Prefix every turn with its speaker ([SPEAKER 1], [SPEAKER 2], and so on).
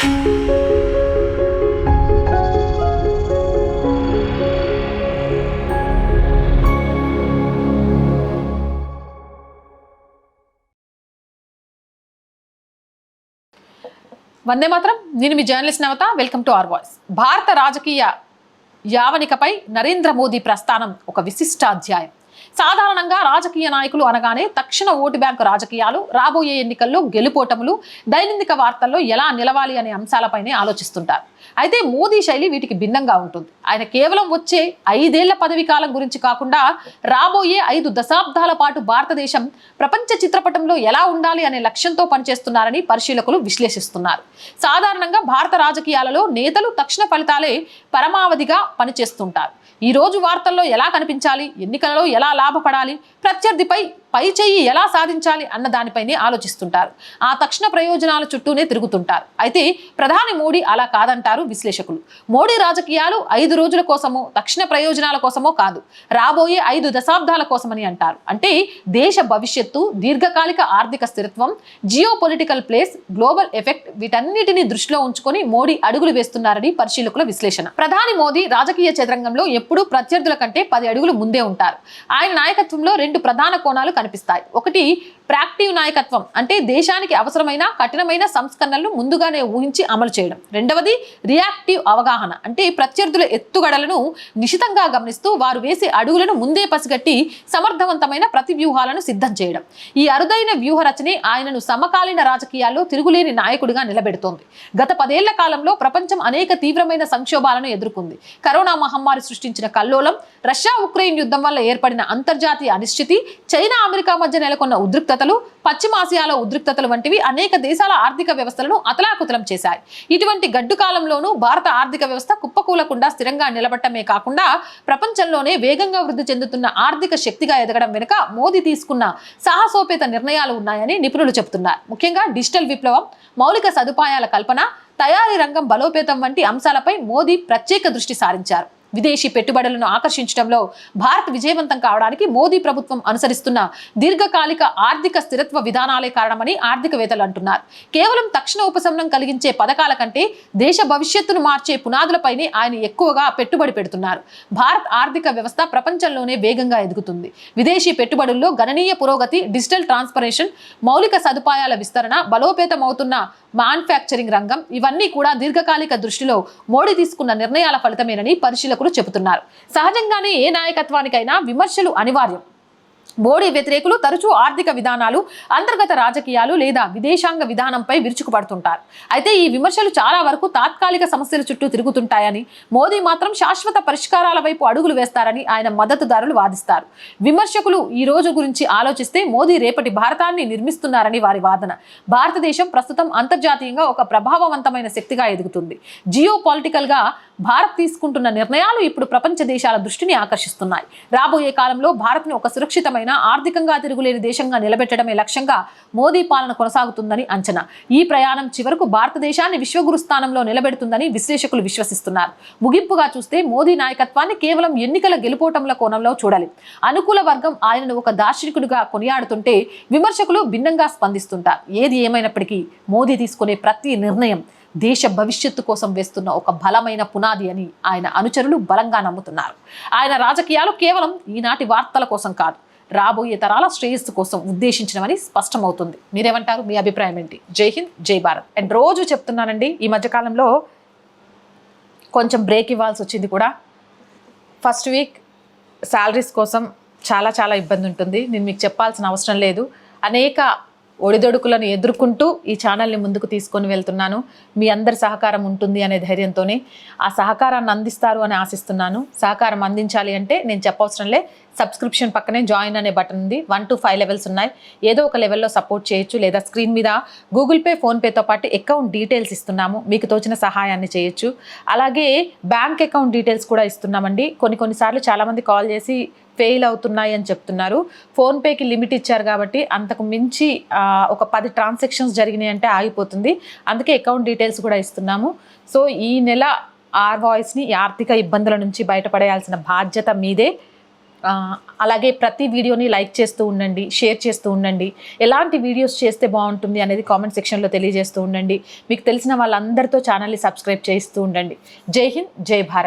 [SPEAKER 1] వందే మాత్రం. నేను మీ journalist Navatha. Welcome to our voice. భారత రాజకీయ యావనికపై నరేంద్ర మోదీ ప్రస్థానం ఒక విశిష్ట అధ్యాయం. సాధారణంగా రాజకీయ నాయకులు అనగానే తక్షణ ఓటు బ్యాంకు రాజకీయాలు, రాబోయే ఎన్నికల్లో గెలుపోటములు, దైనందిక వార్తల్లో ఎలా నిలవాలి అనే అంశాలపైనే ఆలోచిస్తుంటారు. అయితే మోదీ శైలి వీటికి భిన్నంగా ఉంటుంది. ఆయన కేవలం వచ్చే 5 ఏళ్ల పదవి కాలం గురించి కాకుండా రాబోయే 5 దశాబ్దాల పాటు భారతదేశం ప్రపంచ చిత్రపటంలో ఎలా ఉండాలి అనే లక్ష్యంతో పనిచేస్తున్నారని పరిశీలకులు విశ్లేషిస్తున్నారు. సాధారణంగా భారత రాజకీయాలలో నేతలు తక్షణ ఫలితాలే పరమావధిగా పనిచేస్తుంటారు. ఈ రోజు వార్తల్లో ఎలా కనిపించాలి, ఎన్నికలలో ఎలా లాభపడాలి, ప్రత్యర్థిపై పై చెయ్యి ఎలా సాధించాలి అన్న దానిపైనే ఆలోచిస్తుంటారు. ఆ తక్షణ ప్రయోజనాల చుట్టూనే తిరుగుతుంటారు. అయితే ప్రధాని మోడీ అలా కాదంటారు విశ్లేషకులు. మోడీ రాజకీయాలు 5 రోజుల కోసమో తక్షణ ప్రయోజనాల కోసమో కాదు, రాబోయే 5 దశాబ్దాల కోసమని అంటారు. అంటే దేశ భవిష్యత్తు, దీర్ఘకాలిక ఆర్థిక స్థిరత్వం, geo political place, global effect వీటన్నిటిని దృష్టిలో ఉంచుకొని మోడీ అడుగులు వేస్తున్నారని పరిశీలకుల విశ్లేషణ. ప్రధాని మోదీ రాజకీయ చదరంగంలో ఎప్పుడూ ప్రత్యర్థుల కంటే 10 అడుగులు ముందే ఉంటారు. ఆయన నాయకత్వంలో 2 ప్రధాన కోణాలు కనిపిస్తాయి. ఒకటి ప్రాక్టివ్ నాయకత్వం, అంటే దేశానికి అవసరమైన కఠినమైన సంస్కరణలను ముందుగానే ఊహించి అమలు చేయడం. రెండవది రియాక్టివ్ అవగాహన, అంటే ప్రత్యర్థుల ఎత్తుగడలను నిశితంగా గమనిస్తూ వారు వేసే అడుగులను ముందే పసిగట్టి సమర్థవంతమైన ప్రతి వ్యూహాలను సిద్ధం చేయడం. ఈ అరుదైన వ్యూహ రచనే ఆయనను సమకాలీన రాజకీయాల్లో తిరుగులేని నాయకుడిగా నిలబెడుతోంది. గత 10 ఏళ్ల కాలంలో ప్రపంచం అనేక తీవ్రమైన సంక్షోభాలను ఎదుర్కొంది. కరోనా మహమ్మారి సృష్టించిన కల్లోలం, రష్యా ఉక్రెయిన్ యుద్ధం వల్ల ఏర్పడిన అంతర్జాతీయ అనిశ్చితి, చైనా అమెరికా మధ్య నెలకొన్న ఉద్రిక్తతలు, పశ్చిమాసియాలో ఉద్రిక్తతలు వంటివి అనేక దేశాల ఆర్థిక వ్యవస్థలను అతలాకుతలం చేశాయి. ఇటువంటి గడ్డు కాలంలోనూ భారత ఆర్థిక వ్యవస్థ కుప్పకూలకుండా స్థిరంగా నిలబడటమే కాకుండా ప్రపంచంలోనే వేగంగా వృద్ధి చెందుతున్న ఆర్థిక శక్తిగా ఎదగడం వెనుక మోదీ తీసుకున్న సాహసోపేత నిర్ణయాలు ఉన్నాయని నిపుణులు చెబుతున్నారు. ముఖ్యంగా డిజిటల్ విప్లవం, మౌలిక సదుపాయాల కల్పన, తయారీ రంగం బలోపేతం వంటి అంశాలపై మోదీ ప్రత్యేక దృష్టి సారించారు. విదేశీ పెట్టుబడులను ఆకర్షించడంలో భారత్ విజయవంతం కావడానికి మోదీ ప్రభుత్వం అనుసరిస్తున్న దీర్ఘకాలిక ఆర్థిక స్థిరత్వ విధానాలే కారణమని ఆర్థికవేత్తలు అంటున్నారు. కేవలం తక్షణ ఉపశమనం కలిగించే పథకాల కంటే దేశ భవిష్యత్తును మార్చే పునాదులపైనే ఆయన ఎక్కువగా పెట్టుబడి పెడుతున్నారు. భారత్ ఆర్థిక వ్యవస్థ ప్రపంచంలోనే వేగంగా ఎదుగుతుంది. విదేశీ పెట్టుబడుల్లో గణనీయ పురోగతి, డిజిటల్ ట్రాన్స్ఫర్మేషన్, మౌలిక సదుపాయాల విస్తరణ, బలోపేతమవుతున్న మ్యానుఫ్యాక్చరింగ్ రంగం ఇవన్నీ కూడా దీర్ఘకాలిక దృష్టిలో మోడీ తీసుకున్న నిర్ణయాల ఫలితమేనని పరిశీలకులు చెబుతున్నారు. సహజంగానే ఏ నాయకత్వానికైనా విమర్శలు అనివార్యం. మోడీ వ్యతిరేకులు తరచూ ఆర్థిక విధానాలు, అంతర్గత రాజకీయాలు లేదా విదేశాంగ విధానంపై విరుచుకుపడుతుంటారు. అయితే ఈ విమర్శలు చాలా వరకు తాత్కాలిక సమస్యల చుట్టూ తిరుగుతుంటాయని, మోదీ మాత్రం శాశ్వత పరిష్కారాల వైపు అడుగులు వేస్తారని ఆయన మద్దతుదారులు వాదిస్తారు. విమర్శకులు ఈ రోజు గురించి ఆలోచిస్తే మోదీ రేపటి భారతాన్ని నిర్మిస్తున్నారని వారి వాదన. భారతదేశం ప్రస్తుతం అంతర్జాతీయంగా ఒక ప్రభావవంతమైన శక్తిగా ఎదుగుతుంది. జియో పొలిటికల్ గా భారత్ తీసుకుంటున్న నిర్ణయాలు ఇప్పుడు ప్రపంచ దేశాల దృష్టిని ఆకర్షిస్తున్నాయి. రాబోయే కాలంలో భారత్ను ఒక సురక్షితమైన, ఆర్థికంగా తిరుగులేని దేశంగా నిలబెట్టడమే లక్ష్యంగా మోదీ పాలన కొనసాగుతుందని అంచనా. ఈ ప్రయాణం చివరకు భారతదేశాన్ని విశ్వగురు స్థానంలో నిలబెడుతుందని విశ్లేషకులు విశ్వసిస్తున్నారు. ముగింపుగా చూస్తే మోదీ నాయకత్వాన్ని కేవలం ఎన్నికల గెలుపోటముల కోణంలో చూడాలి. అనుకూల వర్గం ఆయనను ఒక దార్శనికుడిగా కొనియాడుతుంటే విమర్శకులు భిన్నంగా స్పందిస్తుంటారు. ఏది ఏమైనప్పటికీ మోదీ తీసుకునే ప్రతి నిర్ణయం దేశ భవిష్యత్తు కోసం వేస్తున్న ఒక బలమైన పునాది అని ఆయన అనుచరులు బలంగా నమ్ముతున్నారు. ఆయన రాజకీయాలు కేవలం ఈనాటి వార్తల కోసం కాదు, రాబోయే తరాల శ్రేయస్సు కోసం ఉద్దేశించినవని స్పష్టమవుతుంది. మీరేమంటారు? మీ అభిప్రాయం ఏంటి? జై హింద్, జై భారత్. అండ్ రోజు చెప్తున్నానండి, ఈ మధ్యకాలంలో కొంచెం బ్రేక్ ఇవ్వాల్సి వచ్చింది కూడా. ఫస్ట్ వీక్ శాలరీస్ కోసం చాలా ఇబ్బంది ఉంటుంది. నేను మీకు చెప్పాల్సిన అవసరం లేదు. అనేక ఒడిదొడుకులను ఎదుర్కొంటూ ఈ ఛానల్ని ముందుకు తీసుకొని వెళ్తున్నాను. మీ అందరి సహకారం ఉంటుంది అనే ధైర్యంతోనే ఆ సహకారాన్ని అందిస్తారు అని ఆశిస్తున్నాను. సహకారం అందించాలి అంటే నేను చెప్పవసరంలే, సబ్స్క్రిప్షన్ పక్కనే జాయిన్ అనే బటన్ ఉంది. 1 to 5 లెవెల్స్ ఉన్నాయి. ఏదో ఒక లెవెల్లో సపోర్ట్ చేయొచ్చు, లేదా స్క్రీన్ మీద గూగుల్ పే, ఫోన్పేతో పాటు అకౌంట్ డీటెయిల్స్ ఇస్తున్నాము. మీకు తోచిన సహాయాన్ని చేయొచ్చు. అలాగే బ్యాంక్ అకౌంట్ డీటెయిల్స్ కూడా ఇస్తున్నామండి. కొన్నిసార్లు చాలామంది కాల్ చేసి ఫెయిల్ అవుతున్నాయి అని చెప్తున్నారు. ఫోన్పేకి లిమిట్ ఇచ్చారు కాబట్టి అంతకు మించి ఒక 10 ట్రాన్సాక్షన్స్ జరిగినాయి అంటే ఆగిపోతుంది. అందుకే అకౌంట్ డీటెయిల్స్ కూడా ఇస్తున్నాము. సో ఈ నెల ఆర్ వాయిస్ని ఆర్థిక ఇబ్బందుల నుంచి బయటపడేయాల్సిన బాధ్యత మీదే. అలాగే ప్రతి వీడియోని లైక్ చేస్తూ ఉండండి, షేర్ చేస్తూ ఉండండి. ఎలాంటి వీడియోస్ చేస్తే బాగుంటుంది అనేది కామెంట్ సెక్షన్లో తెలియజేస్తూ ఉండండి. మీకు తెలిసిన వాళ్ళందరితో ఛానల్ని సబ్స్క్రైబ్ చేస్తూ ఉండండి. జై హింద్, జై భారత్.